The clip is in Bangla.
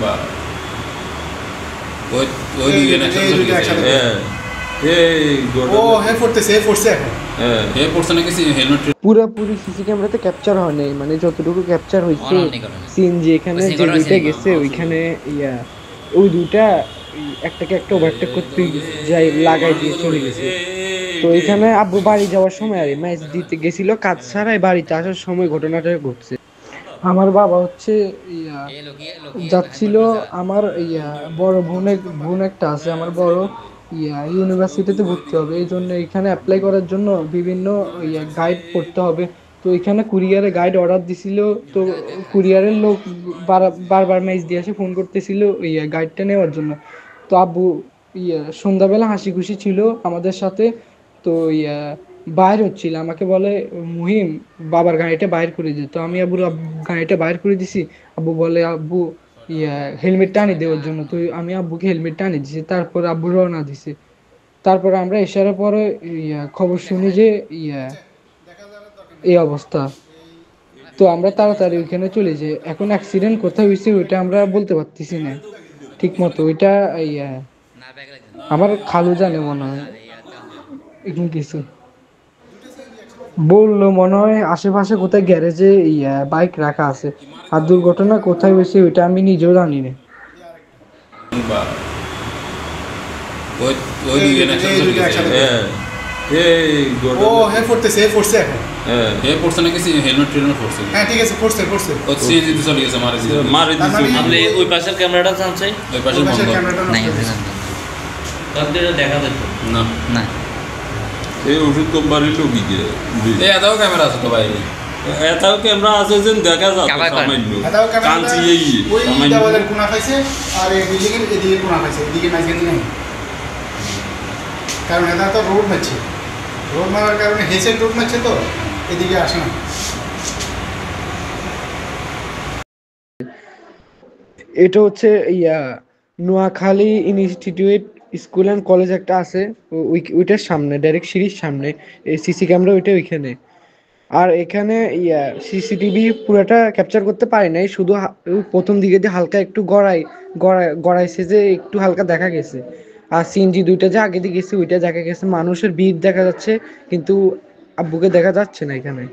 বা ওই ওই দুইজন একসাথে হে পড়ছে নাকি হেলমেট পুরোপুরি সিসি ক্যামেরাতে ক্যাপচার হয় নাই, মানে যতটুকু ক্যাপচার হয়েছে সিএনজি এখানে যে দুইটা গেছে ওইখানে ইয়া ওই দুইটা একটাকে একটা ওভারটেক করতে যাই লাগাই দিয়ে চলে গেছে। তো এখানে আব্বু বাড়ি যাওয়ার সময় আর ম্যাচ দিতে গেছিল, কাজ ছাড়াই বাড়িতে আসার সময় ঘটনাটা ঘটছে। আমার বাবা হচ্ছে ইয়া যাচ্ছিল, আমার ইয়া বড় বোন একটা আছে, আমার বড় ইউনিভার্সিটিতে ভর্তি হবে, এই জন্য এখানে অ্যাপ্লাই করার জন্য বিভিন্ন গাইড পড়তে হবে। তো এখানে কুরিয়ারে গাইড অর্ডার দিছিল। তো কুরিয়ারের লোক বারবার মেজ দিয়ে এসে ফোন করতেছিল গাইডটা নেওয়ার জন্য। তো আব্বু সন্ধ্যাবেলা হাসি খুশি ছিল আমাদের সাথে। তো বাইর হচ্ছিল, আমাকে বলে মুহিম বাবার গাড়িটা বাইর করে দিত। তো আমি আব্বুর গাড়িটা বাইর করে দিছি। আব্বু বলে আব্বু হেলমেটটা আনি দেওয়ার জন্য। তো আমি আব্বুকে হেলমেটটা আনি দিছি, তারপর আব্বু রওনা দিছে। তারপরে আমরা এসার পরে খবর শুনি যে এই অবস্থা। তো আমরা তাড়াতাড়ি ওইখানে চলে যাই। এখন অ্যাক্সিডেন্ট কোথায় হয়েছে ওইটা আমরা বলতে পারতেছি না ঠিক মতো। ওইটা আমার খালু জানে মনে হয় এরকম কিছু বললো, মনে হয় আশেপাশে কোথায় গ্যারেজে বাইক রাখা আছে। আর দুর্ঘটনা কোথায় হয়েছে ওইটা আমি নিজেও জানি না। বা ওই ওই দুইজন একসাথে হে পড়ছে নাকি হেলমেট টেলমেট পড়ছে। ও সিএনজি চলে গেছে, মারে দিছে। আপনি ওই পাশের ক্যামেরাটা চাচ্ছেন, ওই পাশে বন্ধ নাই তাদের দেখা যেত না না। এই ওষুধ কোম্পানির লোকই কে এটাও ক্যামেরা আছে তো বাইরে, এটাও ক্যামেরা আছে যে দেখা যাচ্ছে সামান্য কাঞ্চি এই সামান্য কারণ এটা তো রোড মারছে, রোড মারার কারণে হেসের রোড মারছে, তো এদিকে আসে না। এটা হচ্ছে Noakhali institute school and college একটা আছে, ওইটার সামনে ডাইরেক্ট সিঁড়ির সামনে এই সিসি ক্যামেরা ওইটা ওইখানে। আর এখানে সিসিটিভি পুরোটা ক্যাপচার করতে পারি নাই, শুধু ওই প্রথম দিকে দিয়ে হালকা একটু গড়াইছে যে একটু হালকা দেখা গেছে। আর সিএনজি দুইটা যে আগে দিয়ে গেছে ওইটা দেখা গেছে, মানুষের ভিড় দেখা যাচ্ছে কিন্তু আব্বুকে দেখা যাচ্ছে না এখানে।